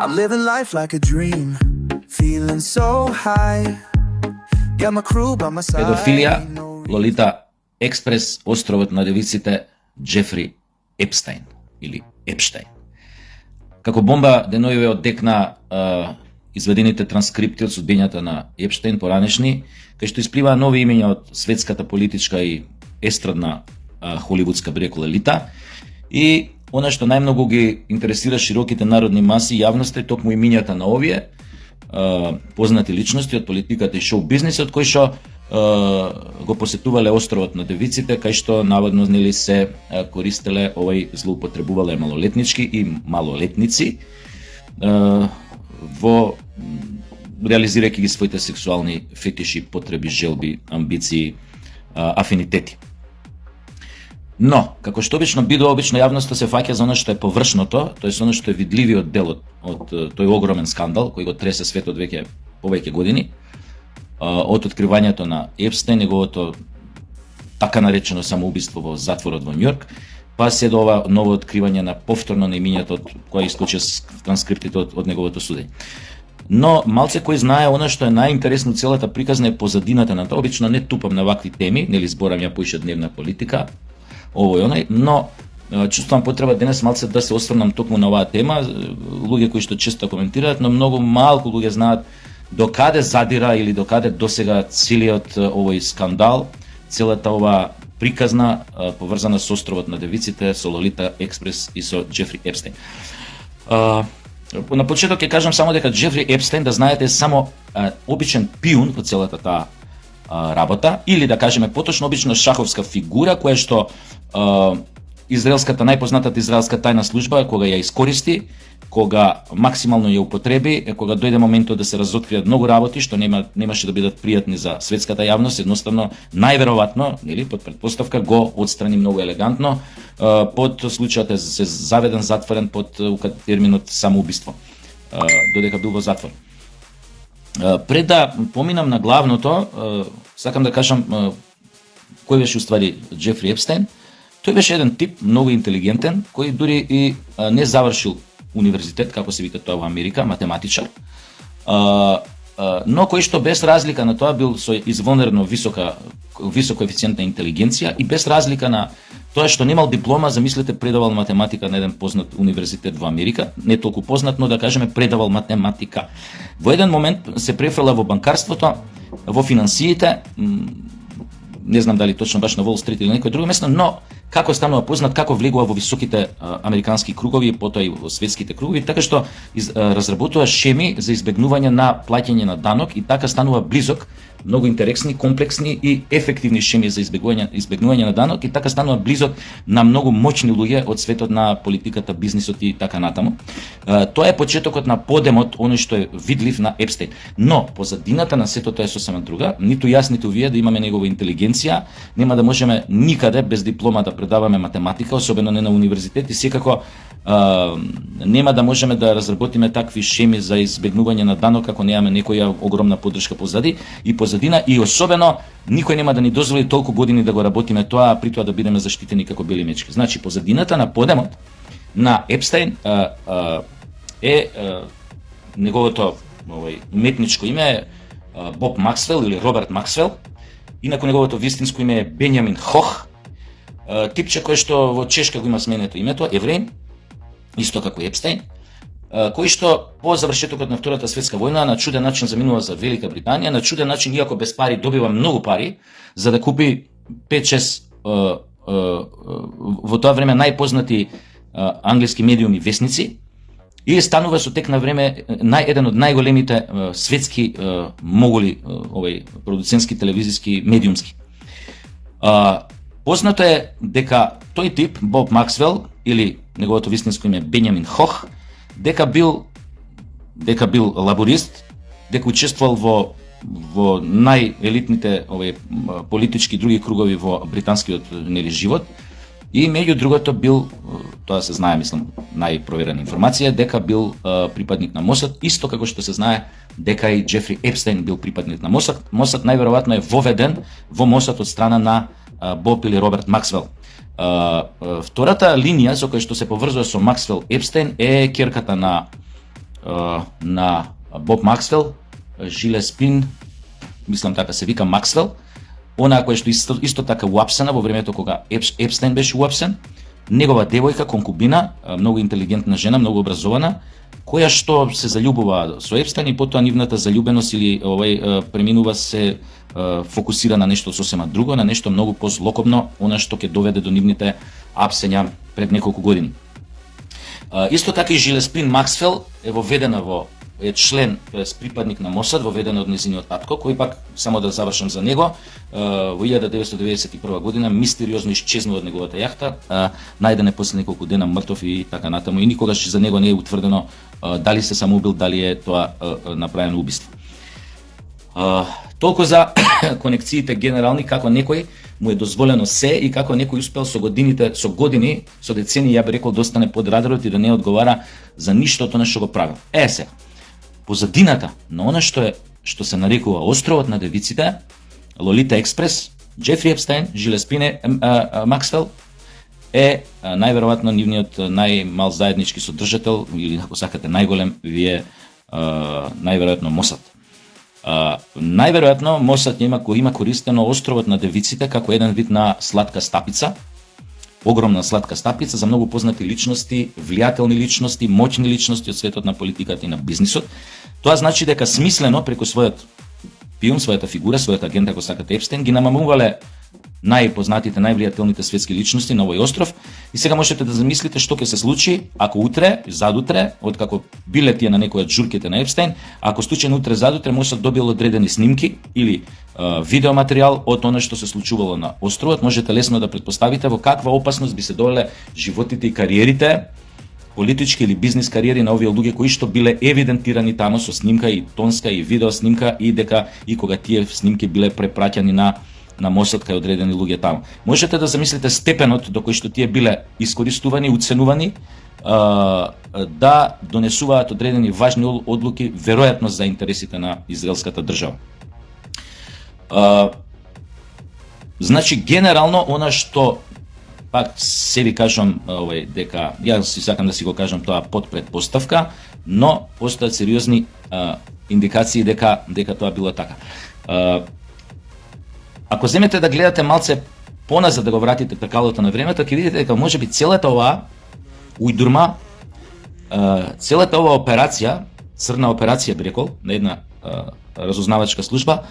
I'm living life like a dream, feeling so high. Got my crew by my side. Педофилија, Лолита Експрес, островот на девиците, Джефри Епстајн или Епштајн. Како бомба денојуве оддекна изведените транскрипти од судбињата на Епштајн поранешни, кај што испливаа нови имења од светската политичка и естрадна холивудска бреко Лолита, и она што најмногу ги интересира широките народни маси и јавноста е токму имињата на овие познати личности од политиката и шоу бизнисот, кои што го посетувале островот на девиците, кај што наводно нели се користеле злоупотребувале малолетнички и малолетници во реализирајќи ги своите сексуални фетиши, потреби, желби, амбиции, афинитети. Но, како што обично биде, обично јавноста се фаќа за оно што е површното, тоест оно што е видливиот дел од тој огромен скандал кој го тресе светот веќе повеќе години, од откривањето на Епстајн, неговото така наречено самоубиство во затворот во Њујорк, па се до ова ново откривање на повторно на имињето кој исклучи транскриптите од неговото судење. Но малце кој знае она што е најинтересно целата приказна е позадината на тоа. Обично не тупам на вакви теми, нели зборам ја поишедневна политика, овој оној, но чувствувам потреба денес малце да се осврнам токму на оваа тема. Луѓе кои што често коментираат, но многу малку луѓе знаат до каде задира или до каде досега целиот овој скандал, целата ова приказна поврзана со островот на девиците, со Лолита Експрес и со Джефри Епстајн. На почеток ќе кажам само дека Джефри Епстајн, да знаете, е само обичен пиун во целата таа работа, или да кажеме поточно обична шаховска фигура која што израелската, најпознатата израелска тајна служба кога ја искористи, кога максимално ја употреби, кога дојде моментот да се разоткријат многу работи што немаше да бидат пријатни за светската јавност, едноставно најверојатно, нели, под претпоставка го отстрани многу елегантно, под случајот е се заведен, затворен под терминот самоубиство, додека бил во затвор. Пред да поминам на главното, сакам да кажам кој беше уствари Джефри Епстајн. Тој беше еден тип многу интелигентен, кој дури и не завршил универзитет, како се вика тоа во Америка, математичар, но кој што без разлика на тоа бил со извонерно висок коефициент на интелигенција и без разлика на тоа што немал диплома, замислете, предавал математика на еден познат универзитет во Америка, не толку познат, но да кажеме предавал математика. Во еден момент се префрла во банкарството, во финансиите, не знам дали точно баш на Wall Street или некој друго место, но како станува познат, како влегува во високите американски кругови, потоа и во светските кругови, така што разработува шеми за избегнување на плаќање на данок и така станува близок, многу интересни, комплексни и ефективни шеми за избегнување на данок и така станува близок на многу моćни луѓе од светот на политиката, бизнисот и така натаму. Тоа е почетокот на подемот, оној што е видлив на Епстајн. Но позадината на сето тоа е сосема друга. Ниту јас, ниту вие да имаме негова интелигенција, нема да можеме никаде без диплома да предаваме математика, особено не на универзитет, и секако нема да можеме да разработиме такви шеми за избегнување на данок ако немаме некоја огромна поддршка позади и позадина, и особено никој нема да ни дозволи толку години да го работиме тоа, а при тоа да бидеме заштитени како бели мечки. Значи позадината на подемот на Епстајн е неговото уметничко име е Боб Максвел или Роберт Максвел, инаку неговото вистинско име е Бенјамин Хох, типче кој што во Чешка го има сменето името, евреин, исто како Епстајн, кој што по завршетокот на Втората светска војна на чуден начин заминува за Велика Британија, на чуден начин, иако без пари, добива многу пари за да купи 5-6 во тоа време најпознати англиски медиуми весници и станува со тек на време еден од најголемите светски моголи продуцентски телевизиски медиумски. Познато е дека тој тип, Боб Максвел, или неговото вистинско име Бенјамин Хох, дека бил лаборист, дека учествувал во најелитните политички и други кругови во британскиот живот, И меѓу другото бил, тоа се знае, мислам, најпроверена информација, дека бил припадник на Мосад, исто како што се знае дека и Джефри Епстеин бил припадник на Мосад. Мосад најверојатно е воведен во Мосад од страна на Боб или Роберт Максвел. Втората линија со која што се поврзува со Максвел Епстеин е ќерката на Боб Максвел, Жилеспин, мислам така се вика Максвел, она која што исто така уапсена во времето кога Епстеин беше уапсен, негова девојка, конкубина, многу интелигентна жена, многу образована, која што се заљубува со Епстеин и потоа нивната заљубеност или преминува се фокусира на нешто сосема друго, на нешто многу позлокобно, она што ќе доведе до нивните апсења пред неколку години. Исто така и Жилеспин Максвел е воведена е член, тоест припадник на Мосад, воведен од нејзиниот татко, кој пак, само да завршам за него, во 1991 година мистериозно исчезнува од неговата јахта, најден е после неколку дена мртов и така натаму, и никогаш за него не е утврдено дали се самоубил, дали е тоа направено убиство. Толку за конекциите генерални, како некој му е дозволено се и како некој успел со години, со децени, ја би рекол, да остане под радарот и да не одговара за ништо тоа што го правил. Сега, позадината на она што се нарекува островот на девиците, Лолита Експрес, Джефри Епстеин, Жилеспин Максвел е најверојатно нивниот најмал заеднички содржател, или ако сакате најголем, вие најверојатно Мосад. Најверојатно Мосад има користено островот на девиците како еден вид на сладка стапица, огромна сладка стапица за многу познати личности, влијателни личности, моќни личности од светот на политиката и на бизнисот. Тоа значи дека смислено преку својот пиум, својата фигура, својата агент, ако сакате Епстеин, ги намамувале најпознатите, највлијателните светски личности на овој остров. И сега можете да замислите што ќе се случи ако утре, задутре, откако биле тие на некој од журките на Епстеин, ако случајно утре, задутре Мосад добил одредени снимки или видеоматеријал од она што се случувало на островот, можете лесно да претпоставите во каква опасност би се довеле животите и кариерите, политички или бизнис кариери на овие луѓе кои што биле евидентирани таму со снимка и тонска и видео снимка, и дека и кога тие снимки биле препраќани на Мосад кај одредени луѓе таму. Можете да замислите степенот до кој што тие биле искористувани, уценувани да донесуваат одредени важни одлуки, веројатно за интересите на израелската држава. Значи, генерално, она што пак се ви кажам дека, јас си сакам да си го кажам тоа под предпоставка, но постојат сериозни индикации дека тоа било така. Ако земете да гледате малце поназад, да го вратите тркалото на времето, ќе видите дека можеби целата оваа ујдурма, целата оваа операција, црна операција би рекол, на една разузнавачка служба,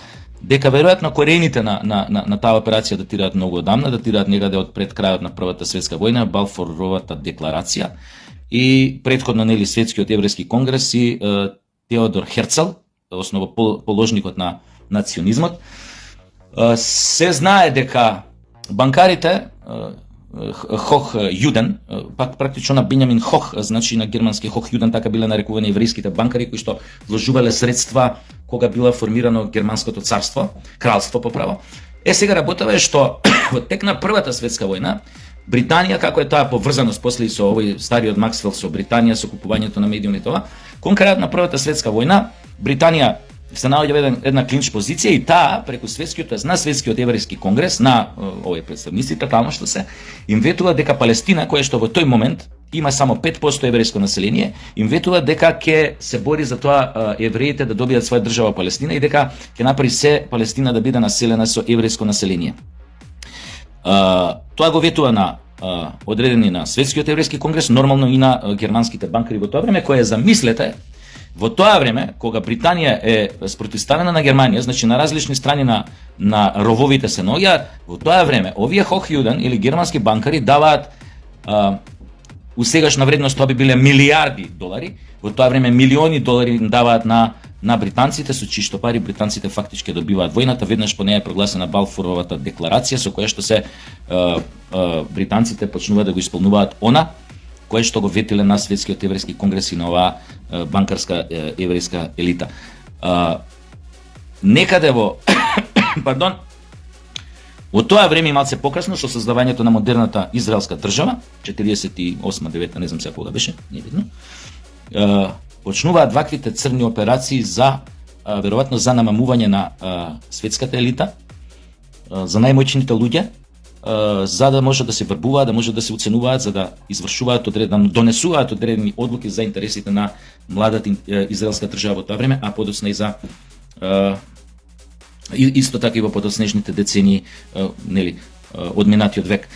дека веројатно корените на таа операција датираат многу одамна, датираат некаде од пред крајот на Првата светска војна, Балфоровата декларација, и претходно нели Светскиот еврејски конгрес и Теодор Херцел, основоположникот на национизмот. Се знае дека банкарите Хох Јуден, пак практично на Бенјамин Хох, значи на германски Хох Јуден, така биле нарекувани еврејските банкари кои што вложувале средства кога било формирано германското царство, кралство поправо. Сега работава е што во тек на Првата светска војна Британија, како е таа поврзаност после и со овој стариот Максвел со Британија, со купувањето на медиуми и тоа, кон крајот на Првата светска војна Британија се наоѓа во една клинч позиција и таа преку Светскиот еврејски конгрес на овој представниците таму што се им ветува дека Палестина, која што во тој момент има само 5% еврејско население, им ветува дека ќе се бори за тоа евреите да добијат своја држава Палестина и дека ќе направи се Палестина да биде населена со еврејско население. Тоа го ветува на одредени на Светскиот еврејски конгрес, нормално и на германските банкари во тоа време, која замислете во тоа време кога Британија е спротивставена на Германија, значи на различни страни на рововите се наоѓаат, во тоа време овие Хох Јуден или германски банкари даваат у сегашна вредност тоа би биле милиарди долари, во тоа време милиони долари даваат на британците, со чии што пари британците фактички добиваат војната. Веднаш по неја е прогласена Балфуровата декларација, со која што се британците почнуваат да го исполнуваат она кое што го ветиле на Светскиот еврејски конгрес и на оваа банкарска еврејска елита. Некаде во Во тоа време и малце покрасно со создавањето на модерната израелска држава, 48-9, не знам сега кога беше, не видно, почнуваат ваквите црни операции за веројатно за намамување на светската елита, за најмоćните луѓе, за да може да се врбуваат, да може да се оценуваат, за да извршуваат да донесуваат одредени одлуки за интересите на младата израелска држава во тоа време, а подоцна и за исто така и во подоцнежните децении, нели, од минатиот век.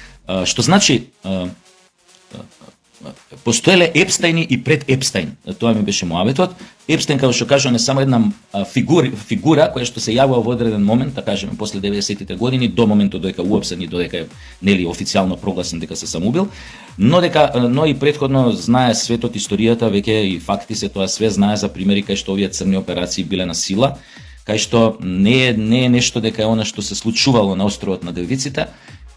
Што значи постоеле Епстајни и пред Епстајн. Тоа ми беше муабетот. Епстајн, како што кажам, е само една фигура која што се јавува во одреден момент, да кажеме после 90-тите години до моментот додека уапсен и додека нели официјално прогласен дека се самоубил, но и претходно знае светот, историјата, веќе и факти се тоа све знае за примери кај што овие црни операции биле на сила, кај што не е нешто дека е она што се случувало на островот на девиците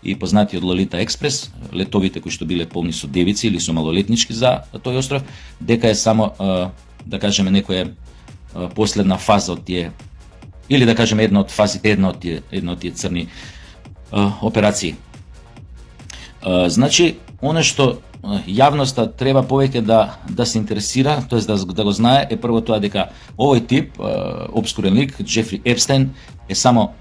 и познатиот Лолита експрес, летовите кои што биле полни со девици или со малолетнички за тој остров, дека е само да кажеме некоја последна фаза од тие, или да кажеме една од фазите, една од тие црни операции. Значи, она што јавноста треба повеќе да се интересира, тоест да го знае, е прво тоа дека овој тип обскурен лик, Джефри Епстајн, е само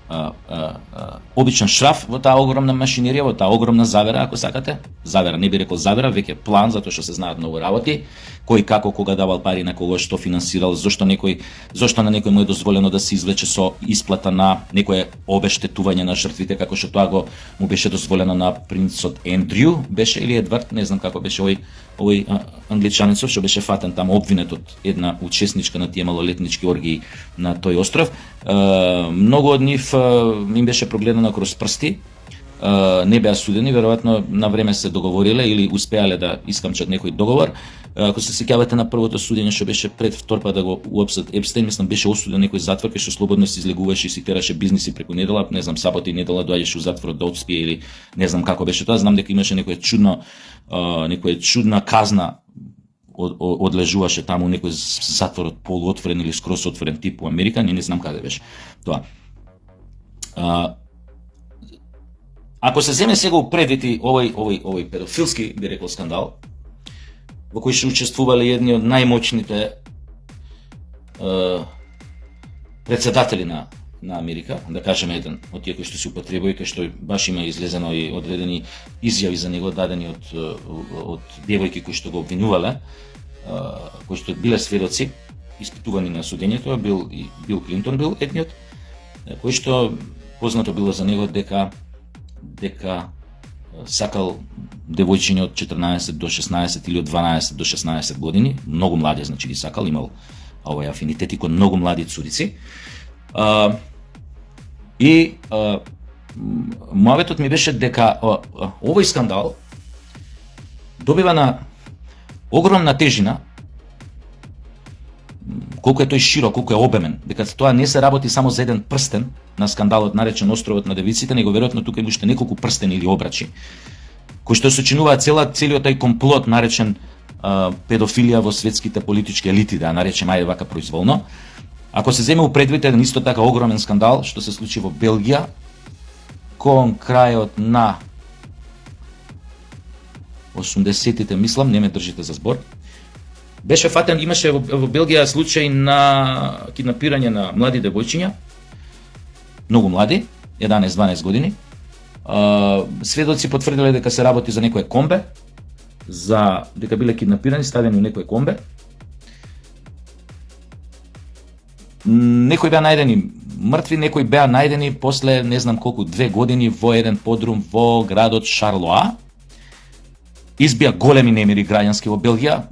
обичен шраф во таа огромна машинерија, во таа огромна завера, ако сакате. Завера, не би рекол завера, веќе план, затоа што се знаат многу работи, кој како кога давал пари на кого, што финансирал, зошто на некој му е дозволено да се извлече со исплата на некое обештетување на жртвите, како што тоа му беше дозволено на принцот Ендрю, беше или Едвард, не знам како беше овој англичанецов што беше фатен таму, обвинет од една учесничка на тие малолетнички оргии на тој остров. Многу од нив им беше прогледано кроз прсти, не беа судени, веројатно на време се договориле или успеале да искамчат некој договор. Ако се сеќавате на првото судење што беше пред вторпа да го уапсат Епстајн, мислам беше осуден некој затвор кај што слободно се излегуваше и си тераше бизниси преку недела, не знам, сабота и недела доаѓаше у затворот да отспие или не знам како беше тоа. Знам дека имаше некоја чудна казна одлежуваше таму некој затворот полуотворен или скроз отворен тип у Америка, не знам каде беше тоа. Ако се земе сега упредити овој педофилски, би рекол, скандал, во кој се учествувале едни од најмоćните председатели на Америка, да кажеме еден од тие кои што се употребува, кај што баш има излезено и одредени изјави за него дадени од девојки кои што го обвинувале, кои што биле сведоци, испитувани на судењето. Бил Клинтон бил едниот, кој што познато било за него дека сакал девојчиња од 14 до 16 или од 12 до 16 години, многу млади, значи ги сакал, имал овој афинитети кон многу млади цурици. Мојаветот ми беше дека овој скандал добива на огромна тежина, колку е тој широк, колку е обемен, дека тоа не се работи само за еден прстен на скандалот наречен островот на девиците, него веројатно тука има уште неколку прстени или обрачи, кои што сочинуваат целиот тај комплот наречен педофилија во светските политички елити, да наречем ајде вака произволно. Ако се земе упредвид еден исто така огромен скандал што се случи во Белгија кон крајот на 80-тите, мислам, не ме држите за збор, беше фатен, имаше во Белгија случај на киднапирање на млади девојчиња, многу млади, 11-12 години. Сведоци потврдиле дека се работи за некое комбе, дека биле киднапирани, ставени у некое комбе. Некои беа најдени мртви, некои беа најдени после не знам колку 2 години во еден подрум во градот Шарлоа. Избија големи немири граѓански во Белгија,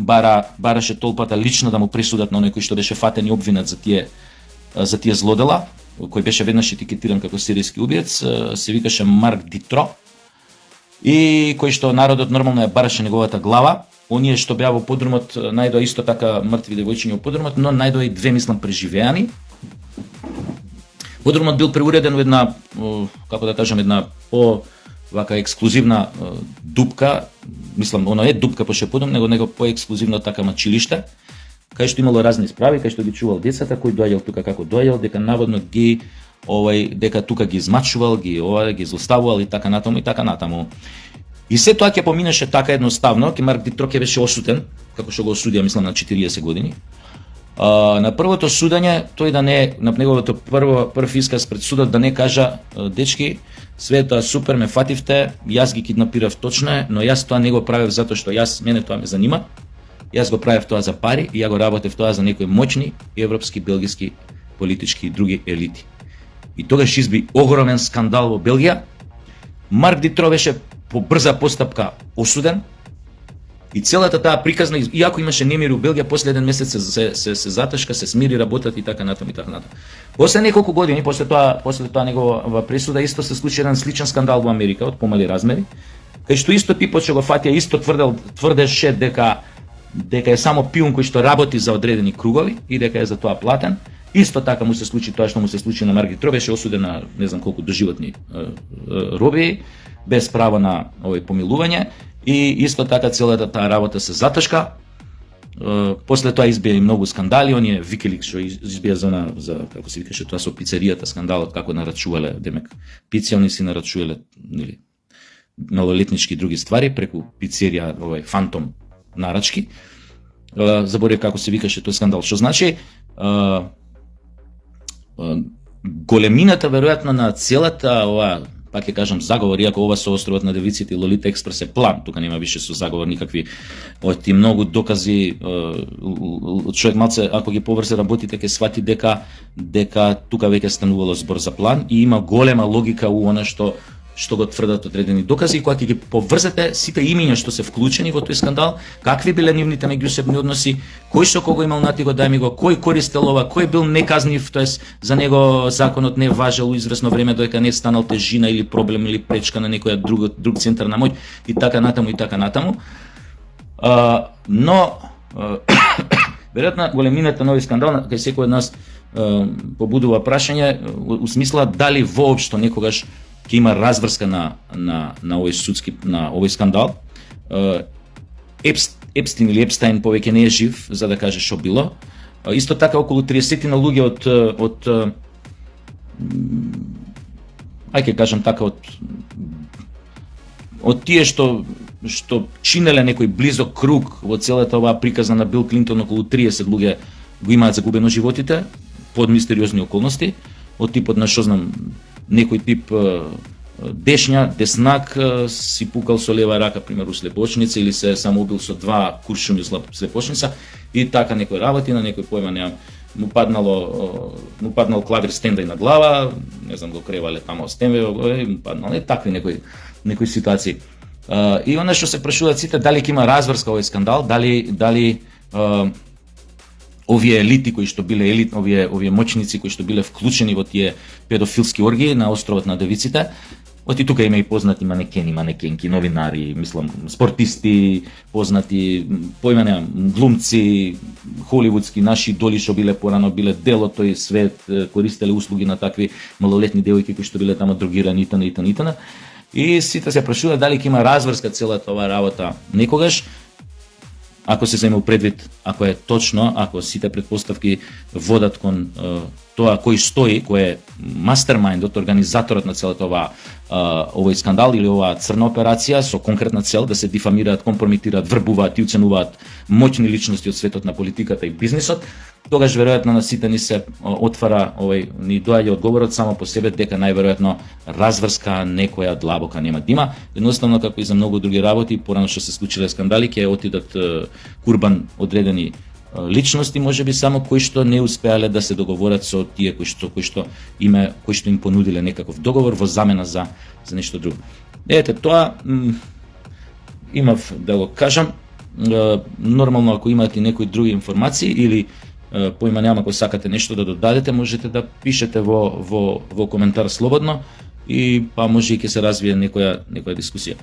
бараше толпата лично да му присудат на некој што беше фатен и обвинет за тие злодела, кој беше веднаш етикетиран како серијски убиец, се викаше Марк Дитро, и кој што народот нормално ја бараше неговата глава. Оние што беа во подрумот најдоа исто така мртви девојчиња во подрумот, но најдоа и 2, мислам, преживеани. Подрумот бил преуреден во една, како да кажам, една вака ексклузивна дупка, мислам, оно е дупка по шеподом, него по-ексклузивно така мачилиште, кај што имало разни справи, кај што ги чувал децата, кој доаѓал тука како доаѓал, дека наводно ги дека тука ги измачувал, ги злоставувал и така натаму. И се тоа ќе поминеше така едноставно, ке Марк Дитро ќе беше осуден, како што го осудија, мислам, на 40 години. На првото судење, тој да не, на неговото прв исказ пред судот да не кажа, дечки, све тоа супер, ме фативте, јас ги киднапирав точно е, но јас тоа не го правев затоа што мене тоа ме занима. Јас го правев тоа за пари и ја го работев тоа за некои моćни европски, белгиски, политички и други елити. И тогаш изби огромен скандал во Белгија. Марк Дитро беше по брза постапка осуден и целата таа приказна, иако имаше немири у Белгија, после еден месец се заташка, се смири, работат и така натаму. После неколку години, после тоа негова пресуда, исто се случи еден сличен скандал во Америка од помали размери, кај што исто типот што го фатија, исто тврдеше дека е само пиун кој што работи за одредени кругови и дека е за тоа платен. Исто така му се случи тоа што му се случи на Марк Дитро, беше осуден на не знам колку доживотни робии, без право на помилување, и исто така целата таа работа се заташка. После тоа избија и многу скандали, оние Wikileaks што избија за како се викаше тоа со пицеријата, скандалот како нарачувале, демек пици, они си нарачувале нели малолетнички и други ствари преку пицерија, фантом нарачки. Заборев како се викаше тој скандал, што значи големината веројатно на целата пак ќе кажам заговор, иако ова со островот на девиците и Лолита Експрес е план, тука нема више со заговор никакви оти многу докази, човек малце ако ги поврзе работите ќе свати дека тука веќе станувало збор за план и има голема логика у она што го тврдат одредени докази, и кога ќе ги поврзете сите имиња што се вклучени во тој скандал, какви биле нивните меѓусебни односи, кој со кого имал натиго, дај ми го, кој користел ова, кој бил неказнив, тоест за него законот не важел известно време додека не станал тежина или проблем или пречка на некоја друг центар на моќ и така натаму. Но веројатно големината на овој скандал кај секој од нас побудува прашање у смисла дали воопшто некогаш ќе има разврска на овој судски, на овој скандал. Епстин или Епстајн повеќе не е жив за да каже што било. Исто така околу 30 на луѓе од ќе кажам така од тие што чинеле некој близок круг во целата оваа приказна на Бил Клинтон, околу 30 луѓе го имаат загубено животите под мистериозни околности, од типот на што знам некој тип деснак си пукал со лева рака, пример, у слепочница, или се самоубил со 2 куршуми слепочница и така некој работи, на некој појма немам, му паднал клавир стендај на глава, не знам го кревале тамо стенве, му паднал, такви некои ситуации. И она што се прашуваат сите, дали ќе има разврска овој скандал, дали овие елити кои што биле овие моćници кои што биле вклучени во тие педофилски оргии на островот на девиците. Оти тука има и познати манекенки, новинари, мислам, спортисти, познати, појма немам, глумци, холивудски, наши идоли што биле порано, биле дел од тој свет, користеле услуги на такви малолетни девојки кои што биле тамо дрогирани итн. И сите се прашуваат дали ќе има разврска целата оваа работа некогаш. Ако се зема предвид, ако е точно, ако сите претпоставки водат кон тоа кој стои, кој е мастермајндот, организаторот на целата овој скандал или оваа црна операција со конкретна цел да се дифамираат, компрометираат, врбуваат и уценуваат моćни личности од светот на политиката и бизнисот, тогаш веројатно на сите ни се отвара ни доаѓа одговорот само по себе дека најверојатно разврска некоја длабока нема да има. Едноставно како и за многу други работи, порано што се случиле скандали, ќе отидат курбан одредени личности, можеби само кои што не успеале да се договорат со тие кои што им понудиле некаков договор во замена за нешто друго. Ете, тоа имав да го кажам. Нормално ако имате некои други информации или појма нема, ако сакате нешто да додадете, можете да пишете во коментар слободно и па може и ќе се развие некоја дискусија.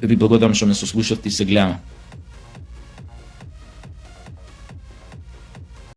Ви благодарам што ме сослушавте и се гледаме.